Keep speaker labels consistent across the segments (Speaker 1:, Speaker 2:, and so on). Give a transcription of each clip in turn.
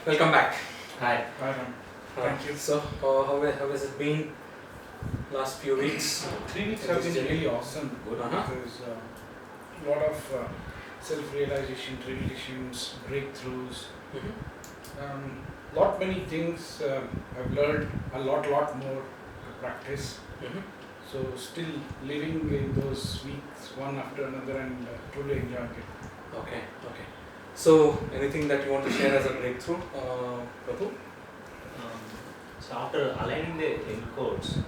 Speaker 1: Welcome back.
Speaker 2: Hi.
Speaker 3: Right on. Thank you.
Speaker 1: So, how has it been last few weeks?
Speaker 3: 3 weeks have been really awesome.
Speaker 1: Good.
Speaker 3: There's a lot of self-realization, realizations, breakthroughs. Lot many things I've learned a lot more to practice. So still living in those weeks one after another and truly enjoying it.
Speaker 1: Okay. So, anything that you want to share as a breakthrough, Prabhu?
Speaker 2: So after aligning the encodes,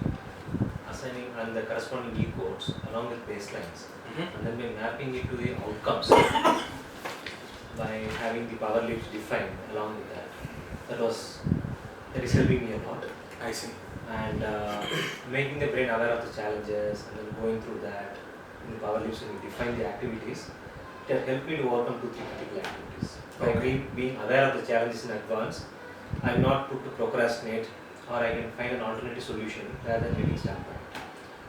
Speaker 2: assigning and the corresponding E codes along with baselines, and then by mapping it to the outcomes by having the power loops defined along with that is helping me a lot.
Speaker 1: I see.
Speaker 2: And making the brain aware of the challenges and then going through that in the power loops and define the activities, it has helped me to overcome 2-3 critical activities. By being aware of the challenges in advance, I am not put to procrastinate, or I can find an alternative solution rather than getting stuck by it.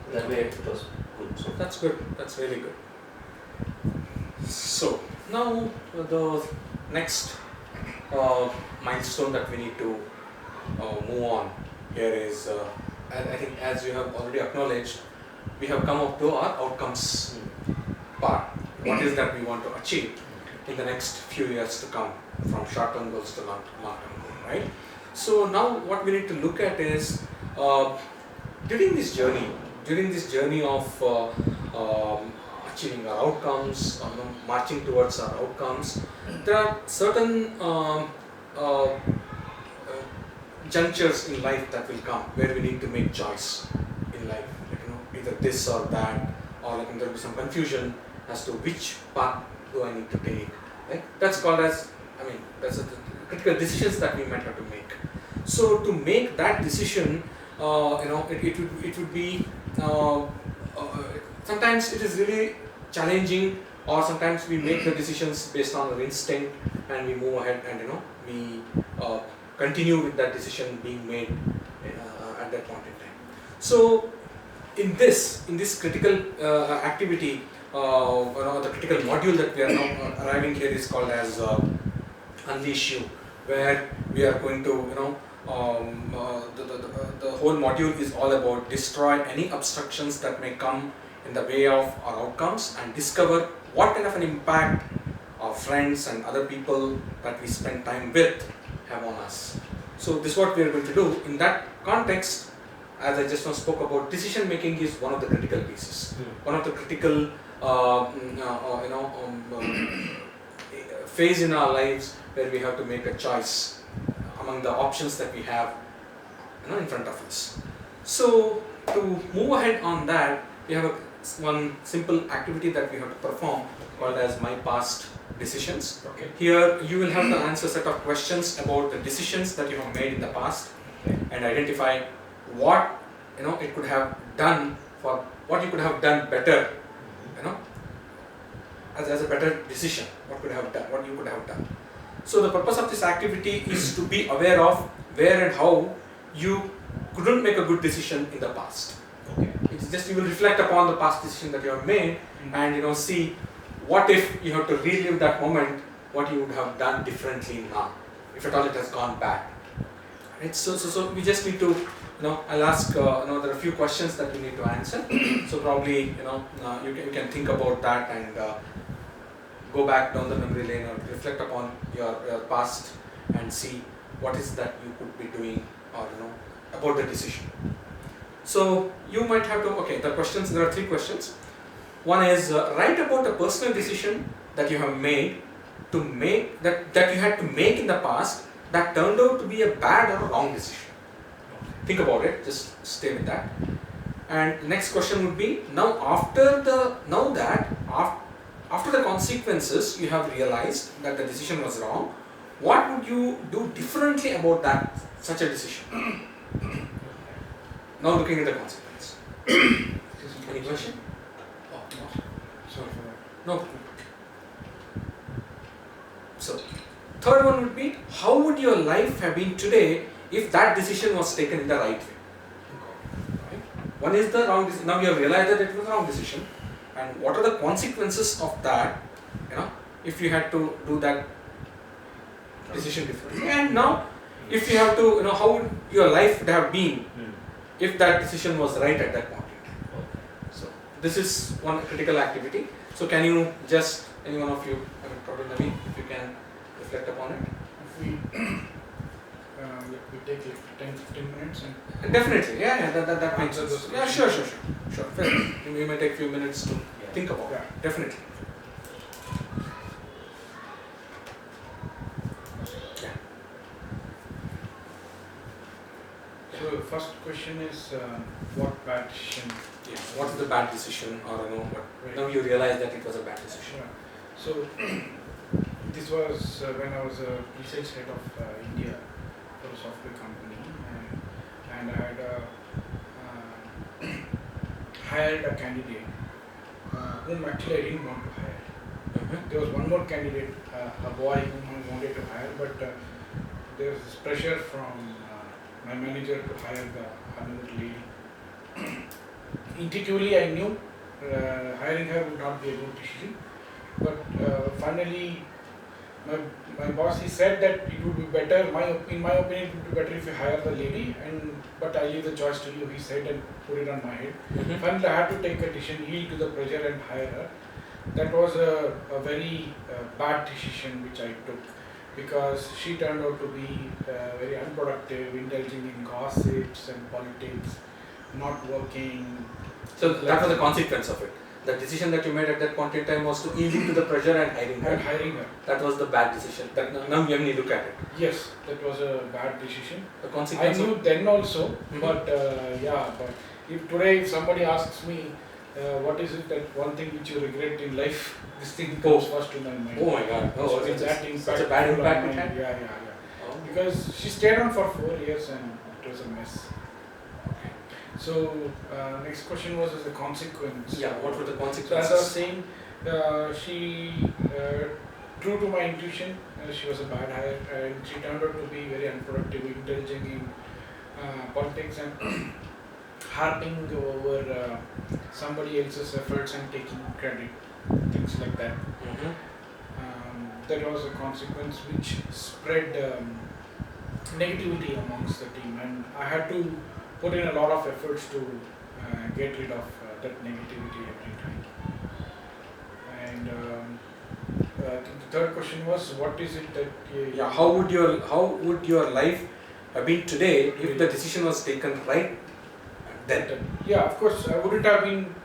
Speaker 2: So that way it was good. So
Speaker 1: That's good. That's really good. So, now the next milestone that we need to move on here is, I think as you have already acknowledged, we have come up to our outcomes part. What is that we want to achieve in the next few years to come, from short-term goals to long-term goals, right? So now what we need to look at is, during this journey of achieving our outcomes, marching towards our outcomes, there are certain junctures in life that will come where we need to make choice in life, either this or that, or there will be some confusion as to which path do I need to take. Right? That's called as, that's the critical decisions that we might have to make. So to make that decision, it would be sometimes it is really challenging, or sometimes we make the decisions based on our instinct and we move ahead and we continue with that decision being made at that point in time. So in this critical activity, the critical module that we are now arriving here is called as Unleash You, where we are going to the whole module is all about destroy any obstructions that may come in the way of our outcomes and discover what kind of an impact our friends and other people that we spend time with have on us. So this is what we are going to do. In that context, as I just now spoke about, decision making is one of the critical pieces, one of the critical phase in our lives where we have to make a choice among the options that we have in front of us. So to move ahead on that, we have one simple activity that we have to perform called as My Past Decisions.
Speaker 3: Okay.
Speaker 1: Here you will have to answer a set of questions about the decisions that you have made in the past, and identify what it could have done, for what you could have done better, as a better decision, what you could have done. So the purpose of this activity is to be aware of where and how you couldn't make a good decision in the past.
Speaker 3: Okay.
Speaker 1: It's just you will reflect upon the past decision that you have made, and see what if you have to relive that moment, what you would have done differently now, if at all it has gone bad. Right? So we just need to, I'll ask, there are a few questions that you need to answer. So probably, you can think about that and go back down the memory lane or reflect upon your past and see what is that you could be doing, or about the decision. So you might have to, the questions, there are 3 questions. One is, write about a personal decision that you have made that you had to make in the past that turned out to be a bad or a wrong decision. Think about it, just stay with that. And the next question would be, after the consequences you have realized that the decision was wrong, what would you do differently about such a decision? Now looking at the consequence. Any question?
Speaker 3: Oh, no. Sorry for that.
Speaker 1: No. So, third one would be, how would your life have been today if that decision was taken in the right way? Right? One is the wrong decision. Now you have realized that it was a wrong decision, and what are the consequences of that? If you had to do that decision differently. And now, if you have to, how would your life would have been if that decision was right at that point in time.
Speaker 2: Okay.
Speaker 1: So this is one critical activity. So can you just, any one of you, probably Naveen, if you can reflect upon it?
Speaker 3: If we we take like 10-15 minutes and
Speaker 1: Definitely, yeah, that makes
Speaker 3: Answer
Speaker 1: sense.
Speaker 3: those
Speaker 1: Yeah,
Speaker 3: questions.
Speaker 1: sure. Fair enough. You may take a few minutes to
Speaker 2: Yeah.
Speaker 1: think about it.
Speaker 3: Yeah.
Speaker 1: Definitely. Yeah.
Speaker 3: so the first question is what bad decision?
Speaker 1: Yeah. What's the bad decision, or what?
Speaker 3: Right.
Speaker 1: Now you realize that it was a bad decision.
Speaker 3: Yeah. So this was when I was a pre-sales head of India for a software company, and I had hired a candidate whom actually I didn't want to hire. There was one more candidate, a boy whom I wanted to hire, but there was this pressure from my manager to hire another lady. Intuitively, I knew hiring her would not be a good decision, but finally, my boss, he said that it would be better. In my opinion, it would be better if you hire the lady, but I leave the choice to you. He said and put it on my head. Finally, I had to take a decision, yield to the pressure and hire her. That was a very bad decision which I took, because she turned out to be very unproductive, indulging in gossips and politics, not working.
Speaker 1: So that was the consequence of it. The decision that you made at that point in time was to yield to the pressure and hiring
Speaker 3: And
Speaker 1: her.
Speaker 3: hiring her.
Speaker 1: That was the bad decision. That now when you look at it,
Speaker 3: Yes, that was a bad decision.
Speaker 1: the
Speaker 3: I
Speaker 1: consequence.
Speaker 3: knew then also,
Speaker 1: Mhm.
Speaker 3: but but if somebody asks me what is it that one thing which you regret in life, this thing comes first to my mind.
Speaker 1: Oh my God!
Speaker 3: So
Speaker 1: Oh,
Speaker 3: it's that
Speaker 1: such a bad
Speaker 3: impactful on
Speaker 1: impact it
Speaker 3: my-
Speaker 1: had.
Speaker 3: Yeah.
Speaker 1: Oh.
Speaker 3: Because she stayed on for 4 years and it was a mess. So next question was as a consequence.
Speaker 1: Yeah. What were the
Speaker 3: So
Speaker 1: consequences?
Speaker 3: as I was saying, she true to my intuition, she was a bad hire, and she turned out to be very unproductive, indulging in politics and harping over somebody else's efforts and taking credit, things like that. That was a consequence which spread negativity amongst the team, and I had to put in a lot of efforts to get rid of that negativity every time. And the third question was, what is it that
Speaker 1: Yeah. How would your life have been today if the decision was taken right then?
Speaker 3: Yeah, of course, I wouldn't have been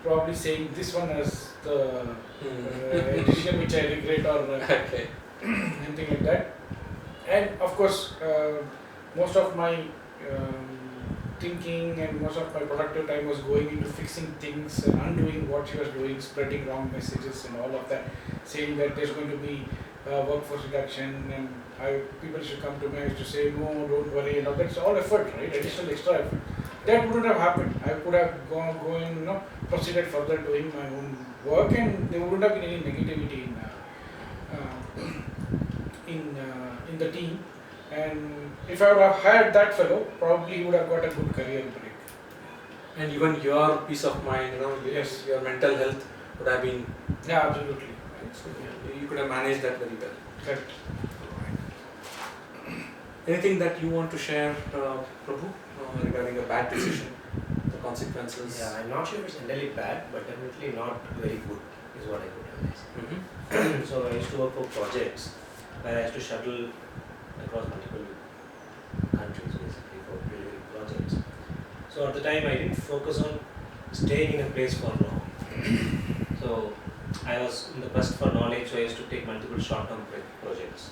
Speaker 3: probably saying this one as the decision which I regret or
Speaker 1: Okay.
Speaker 3: anything like that. And of course, most of my thinking and most of my productive time was going into fixing things and undoing what she was doing, spreading wrong messages and all of that, saying that there's going to be workforce reduction and people should come to me. I used to say, no, don't worry, and all that's all effort, right? Additional extra effort. That wouldn't have happened. I could have proceeded further doing my own work, and there wouldn't have been any negativity in the team. And if I would have hired that fellow, probably he would have got a good career break.
Speaker 1: And even your peace of mind,
Speaker 3: Yes.
Speaker 1: your mental health would have been.
Speaker 3: Yeah, absolutely.
Speaker 1: So you could have managed that very well.
Speaker 3: Correct.
Speaker 1: Anything that you want to share, Prabhu, regarding a bad decision, the consequences?
Speaker 2: Yeah, I'm not sure if it's entirely bad, but definitely not very good is what I could realize.
Speaker 1: Mm-hmm.
Speaker 2: So I used to work for projects where I used to shuttle across multiple countries basically for delivering projects. So at the time I didn't focus on staying in a place for long. So I was in the quest for knowledge, so I used to take multiple short-term projects.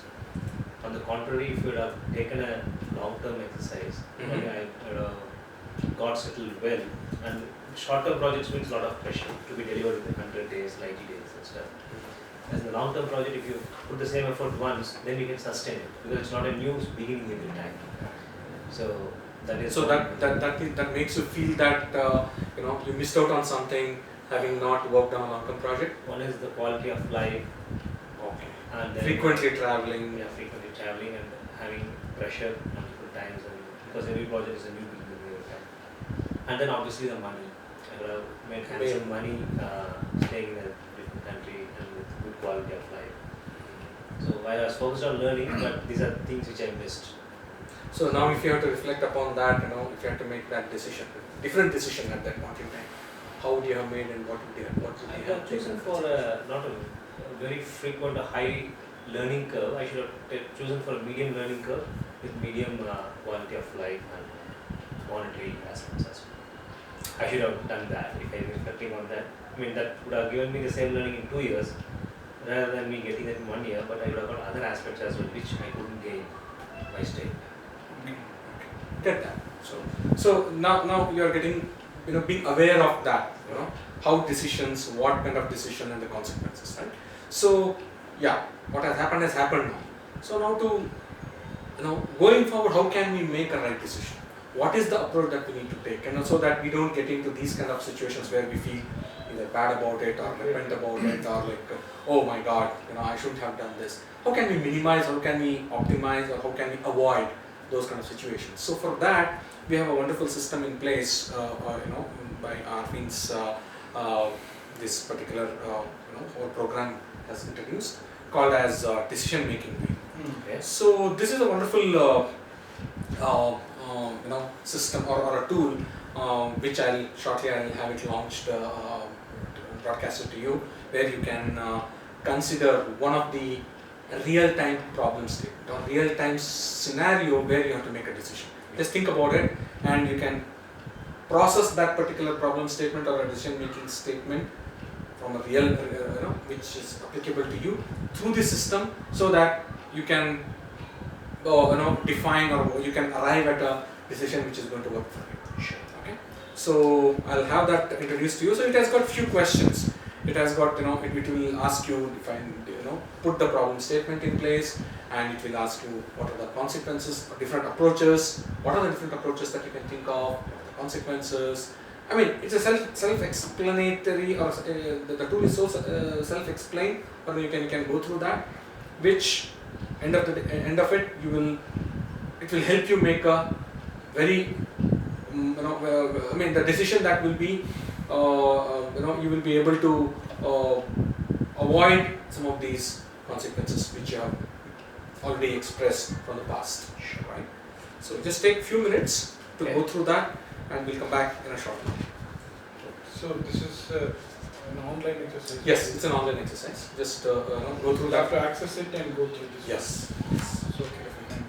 Speaker 2: On the contrary, if you would have taken a long-term exercise, I got settled well. And short-term projects means a lot of pressure to be delivered within 100 days, 90 days and stuff. As a long-term project, if you put the same effort once, then you can sustain it because it's not a new beginning every time. So that is.
Speaker 1: So that makes you feel that you missed out on something having not worked on a long-term project.
Speaker 2: One is the quality of life.
Speaker 1: Okay.
Speaker 2: And then
Speaker 1: Frequently traveling.
Speaker 2: Yeah, frequently traveling and having pressure multiple times, and because every project is a new beginning every time. And then obviously the money. I would have made handsome money staying in a different country and with good quality of life. So while I was focused on learning, but these are things which I missed.
Speaker 1: So now if you have to reflect upon that, if you have to make that decision, different decision at that point in time, how would you have made and what would you
Speaker 2: I
Speaker 1: have
Speaker 2: have chosen
Speaker 1: taken?
Speaker 2: for not a very frequent, a high learning curve. I should have chosen for a medium learning curve with medium quality of life and monetary aspects as well. I should have done that if I was reflecting on that. I mean, that would have given me the same learning in 2 years rather than me getting that in 1 year, but I would have got other aspects as well which I couldn't gain by staying.
Speaker 1: Get that. So now you are getting, being aware of that, how decisions, what kind of decision and the consequences, right? So yeah, what has happened now. So now to, going forward, how can we make a right decision? What is the approach that we need to take, and also that we don't get into these kind of situations where we feel either bad about it or repent about it or like, oh my God, I shouldn't have done this. How can we minimize? How can we optimize? Or how can we avoid those kind of situations? So for that, we have a wonderful system in place, by Arvin's this particular whole program has introduced, called as decision making wheel.
Speaker 2: Okay.
Speaker 1: So this is a wonderful system or a tool which I'll have it launched, broadcasted to you, where you can consider one of the real-time problem statement or real-time scenario where you have to make a decision. Just think about it, and you can process that particular problem statement or a decision-making statement from a real, which is applicable to you through the system, so that you can, define or you can arrive at a decision which is going to work for you.
Speaker 2: Sure.
Speaker 1: Okay. So I'll have that introduced to you. So it has got few questions. It has got, it will ask you define, put the problem statement in place, and it will ask you what are the consequences or different approaches. What are the different approaches that you can think of? What are the consequences? I mean, it's a self-explanatory, or the tool is so self-explained, or you can go through that, which end of it it will help you make a very the decision that will be you will be able to avoid some of these consequences which you have already expressed from the past, right? So just take a few minutes to go through that, and we'll come back in a short while.
Speaker 3: So this is an online exercise?
Speaker 1: Yes, it's an online exercise. Just go through
Speaker 3: You
Speaker 1: that.
Speaker 3: have to access it and go through this.
Speaker 1: Yes.
Speaker 3: It's okay if you can.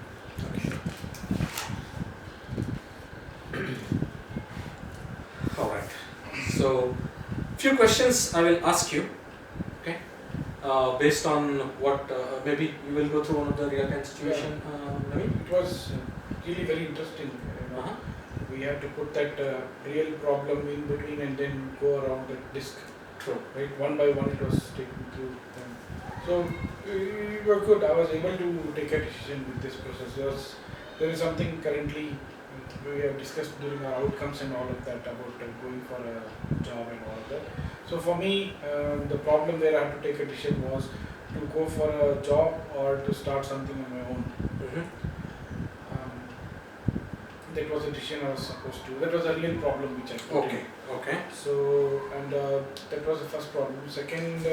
Speaker 1: Alright, so few questions I will ask you, okay, based on what, maybe you will go through one of the real-time situation, Naveen?
Speaker 3: It was really very interesting.
Speaker 1: Uh-huh.
Speaker 3: We had to put that real problem in between and then go around the disk.
Speaker 1: True.
Speaker 3: Right, one by one it was taken through. So we were good. I was able to take a decision with this process. There is something currently we have discussed during our outcomes and all of that about going for a job and all of that. So for me, the problem where I had to take a decision was to go for a job or to start something on my own. That was a decision I was supposed to. That was a real problem which I put in.
Speaker 1: Okay.
Speaker 3: So, and that was the first problem. Second,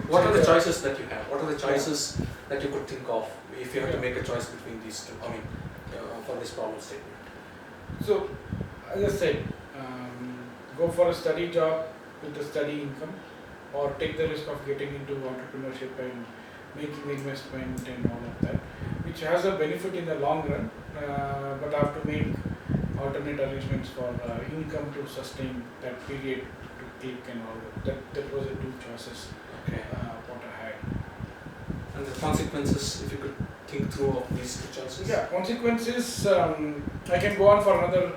Speaker 1: What are the choices that you have? What are the choices that you could think of if you have to make a choice between these two? I mean, for this problem statement.
Speaker 3: So, as I said, go for a study job with a study income, or take the risk of getting into entrepreneurship and making investment and all of that, which has a benefit in the long run, but I have to make alternate arrangements for income to sustain that period to click and all that. That was the two choices what I had.
Speaker 1: And the consequences, if you could think through of these two choices?
Speaker 3: Yeah, consequences, I can go on for another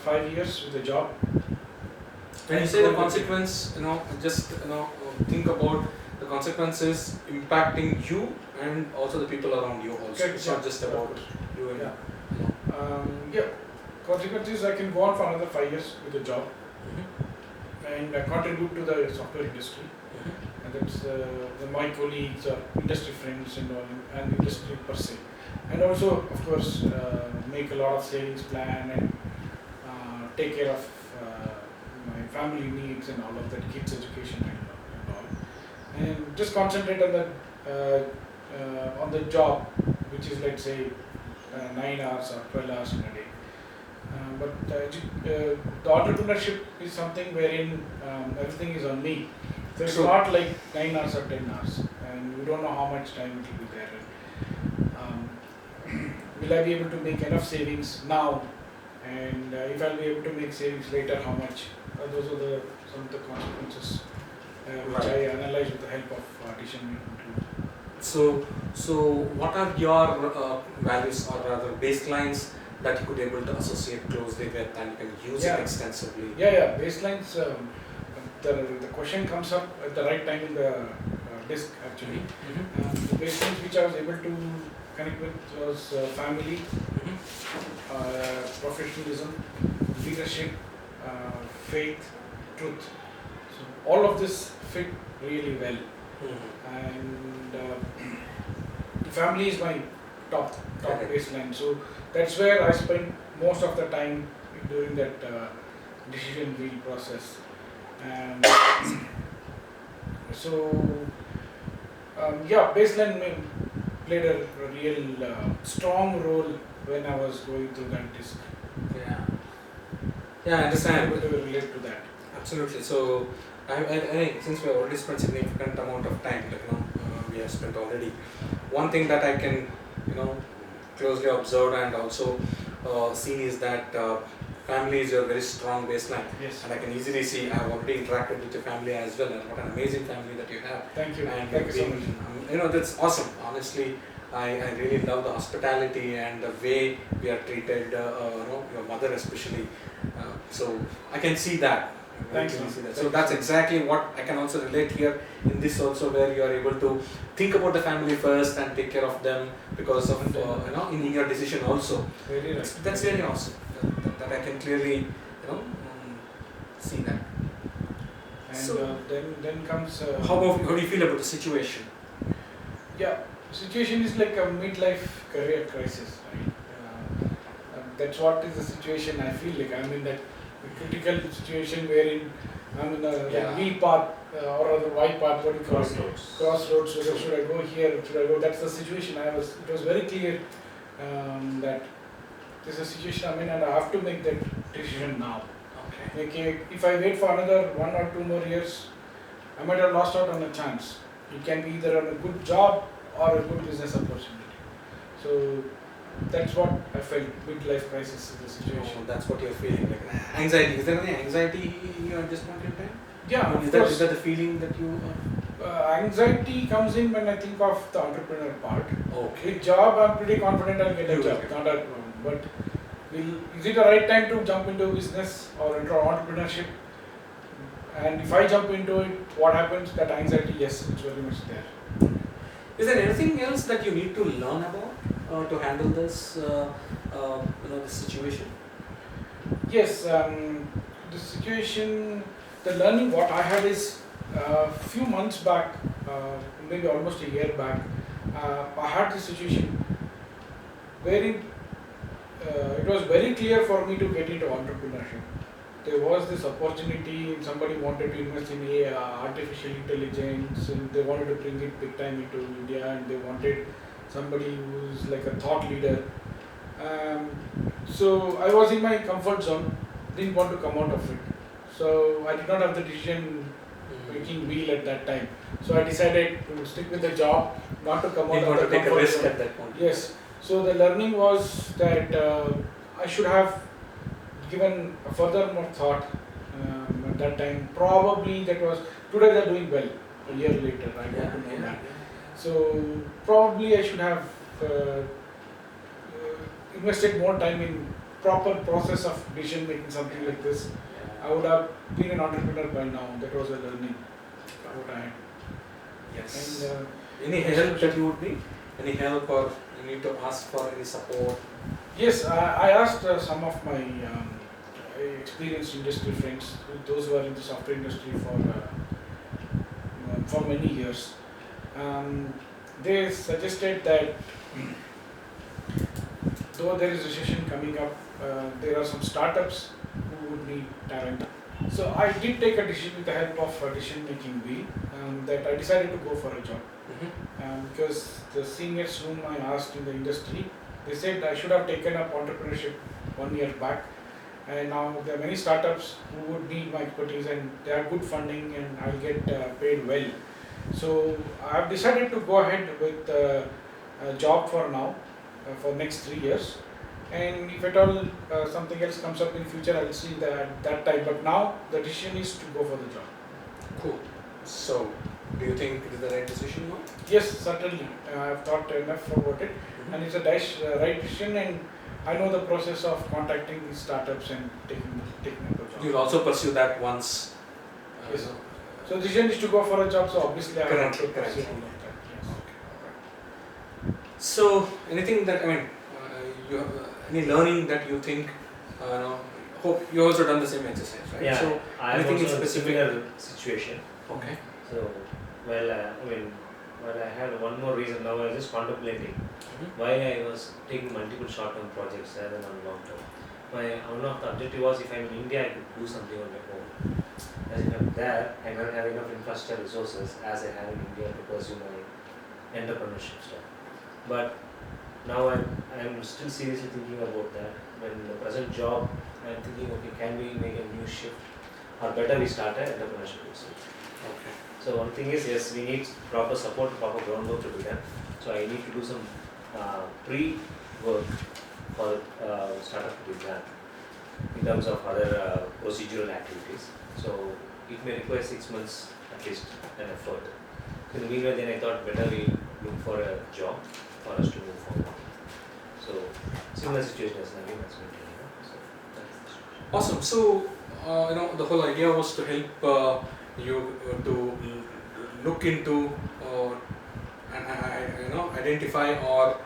Speaker 3: 5 years with a job.
Speaker 1: When you say the consequence, just think about the consequences impacting you and also the people around you also. It's not just about you and
Speaker 3: consequences, I can go on for another 5 years with a job and contribute to the software industry. And that's my colleagues or industry friends and all, and industry per se. And also, of course, make a lot of savings plan and take care of my family needs and all of that, kids' education and all. And just concentrate on that on the job, which is let's say 9 hours or 12 hours in a day. The entrepreneurship is something wherein everything is on me. So it's
Speaker 1: True.
Speaker 3: not like 9 hours or 10 hours, and we don't know how much time it will be there. Will I be able to make enough savings now? And if I'll be able to make savings later, how much? Those are some of the consequences which
Speaker 1: Right.
Speaker 3: I analyze with the help of decision making tools.
Speaker 1: So what are your values or rather baselines that you could able to associate closely with and you can use
Speaker 3: Yeah.
Speaker 1: it extensively?
Speaker 3: Yeah. Baselines. The question comes up at the right time in the disc actually.
Speaker 1: Mm-hmm.
Speaker 3: The baselines which I was able to connect with was family, professionalism, leadership, faith, truth. So all of this fit really well, and family is my top
Speaker 1: Correct.
Speaker 3: baseline. So that's where I spend most of the time during that decision wheel process. And so baseline played a real strong role when I was going through that disc.
Speaker 1: Yeah, I understand.
Speaker 3: I'm able to relate to that.
Speaker 1: Absolutely. So, I think since we have already spent significant amount of time, we have spent already. One thing that I can, closely observe and also see is that family is your very strong baseline,
Speaker 3: Yes.
Speaker 1: and I can easily see. I have already interacted with your family as well, and what an amazing family that you have.
Speaker 3: Thank you.
Speaker 1: And
Speaker 3: Thank you so
Speaker 1: being,
Speaker 3: much.
Speaker 1: that's awesome. Honestly, I really love the hospitality and the way we are treated. Your mother especially. So I can see that. I
Speaker 3: Thanks,
Speaker 1: really
Speaker 3: man.
Speaker 1: see that.
Speaker 3: Thank
Speaker 1: So
Speaker 3: you
Speaker 1: that's
Speaker 3: so much.
Speaker 1: exactly what I can also relate here in this also, where you are able to think about the family first and take care of them because of in your decision also.
Speaker 3: Very right.
Speaker 1: That's really awesome. That I can clearly see that.
Speaker 3: And
Speaker 1: So-
Speaker 3: then comes.
Speaker 1: How do you feel about the situation?
Speaker 3: Yeah, situation is like a midlife career crisis, right? That's what is the situation I feel like. I'm in that critical situation wherein I'm in a
Speaker 1: Yeah.
Speaker 3: V path or the Y path, what do you call it?
Speaker 2: Crossroads.
Speaker 3: Crossroads. Whether should I go here? Should I go? That's the situation I was. It was very clear that this is a situation I'm in, and I have to make that decision now.
Speaker 1: Okay.
Speaker 3: Okay, if I wait for another 1 or 2 more years, I might have lost out on a chance. It can be either on a good job or a good business opportunity. So that's what I felt. Midlife crisis is the situation.
Speaker 1: Oh, that's what you're feeling like. Anxiety. Is there any anxiety in you at this point in time?
Speaker 3: Yeah,
Speaker 1: Is
Speaker 3: of
Speaker 1: that
Speaker 3: course.
Speaker 1: is that the feeling that you?
Speaker 3: Anxiety comes in when I think of the entrepreneur part.
Speaker 1: Okay.
Speaker 3: With job, I'm pretty confident I'll get a
Speaker 1: You will
Speaker 3: job.
Speaker 1: get.
Speaker 3: Not a problem. But is it the right time to jump into business or into entrepreneurship? And if I jump into it, what happens? That anxiety, yes, it's very much there.
Speaker 1: Is there anything else that you need to learn about to handle this, this situation?
Speaker 3: Yes, the situation, the learning what I had is a few months back, maybe almost a year back, I had this situation wherein it was very clear for me to get into entrepreneurship. There was this opportunity, somebody wanted to invest in artificial intelligence, and they wanted to bring it big time into India, and they wanted somebody who's like a thought leader. So I was in my comfort zone, didn't want to come out of it. So I did not have the decision making wheel at that time. So I decided to stick with the job, not to come out
Speaker 1: Didn't
Speaker 3: of
Speaker 1: want
Speaker 3: the
Speaker 1: to take a
Speaker 3: comfort
Speaker 1: risk
Speaker 3: zone.
Speaker 1: at that point.
Speaker 3: Yes. So the learning was that I should have given a further more thought at that time. Probably that was today they're doing well. A year later, I got to know that. So probably I should have invested more time in proper process of decision making, something like this. I would have been an entrepreneur by now. That was a learning what I had.
Speaker 1: Yes.
Speaker 3: And
Speaker 1: Any help that you would need? Any help or you need to ask for any support?
Speaker 3: yes, I asked some of my experienced industry friends, those who are in the software industry for many years. They suggested that though there is recession coming up, there are some startups who would need talent. So I did take a decision with the help of a decision making wheel that I decided to go for a job. because the seniors whom I asked in the industry, they said I should have taken up entrepreneurship 1 year back. And now there are many startups who would need my expertise, and they have good funding, and I'll get paid well. So I've decided to go ahead with a job for now, for next 3 years. And if at all something else comes up in future, I'll see that time. But now the decision is to go for the job.
Speaker 1: Cool. So, do you think it is the right decision now?
Speaker 3: Yes, certainly. I've thought enough about it, and it's a right decision. And I know the process of contacting these startups and taking up a job.
Speaker 1: You'll also pursue that once.
Speaker 3: Yes. So the decision is to go for a job. So obviously I have to
Speaker 1: Correct.
Speaker 3: pursue all of that. Yes.
Speaker 1: So, anything that, I mean, you have any learning that you think, hope you also done the same exercise, right?
Speaker 2: Yeah,
Speaker 1: So,
Speaker 2: I am
Speaker 1: anything in
Speaker 2: also in a
Speaker 1: specific?
Speaker 2: similar situation.
Speaker 1: Okay.
Speaker 2: So, I had one more reason. Now I was just contemplating why I was taking multiple short-term projects rather than long term. One of the objective was, if I'm in India, I could do something on my own. As if I'm there, I don't have enough infrastructure resources as I have in India to pursue my entrepreneurship stuff. But now I'm still seriously thinking about that. When the present job, I'm thinking, okay, can we make a new shift, or better we start an entrepreneurship itself.
Speaker 1: Okay.
Speaker 2: So one thing is, yes, we need proper support, proper groundwork to be done. So I need to do some pre-work for startup to be done in terms of other procedural activities. So it may require 6 months at least an effort. So in the meanwhile, then I thought better we look for a job for us to move forward. So similar situation as Naveen has been telling. So that is the situation.
Speaker 1: Awesome. So, the whole idea was to help you to look into and identify or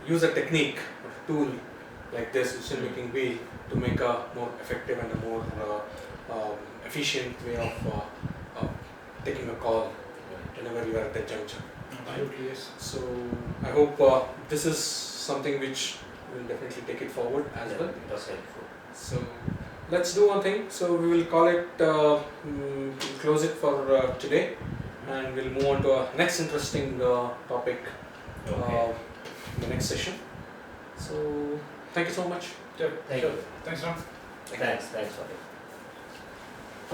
Speaker 1: use a technique, a tool like this decision-making wheel to make a more effective and a more efficient way of taking a call whenever you are at that juncture.
Speaker 3: Absolutely, yes.
Speaker 1: So I hope this is something which will definitely take it forward as well.
Speaker 2: It was helpful.
Speaker 1: So let's do one thing. So we will call it, close it for today, and we'll move on to our next interesting topic in the next session. So thank you so much.
Speaker 3: Sure,
Speaker 2: Thank
Speaker 3: sure.
Speaker 2: you.
Speaker 3: Thanks, Ram.
Speaker 2: Thanks for it.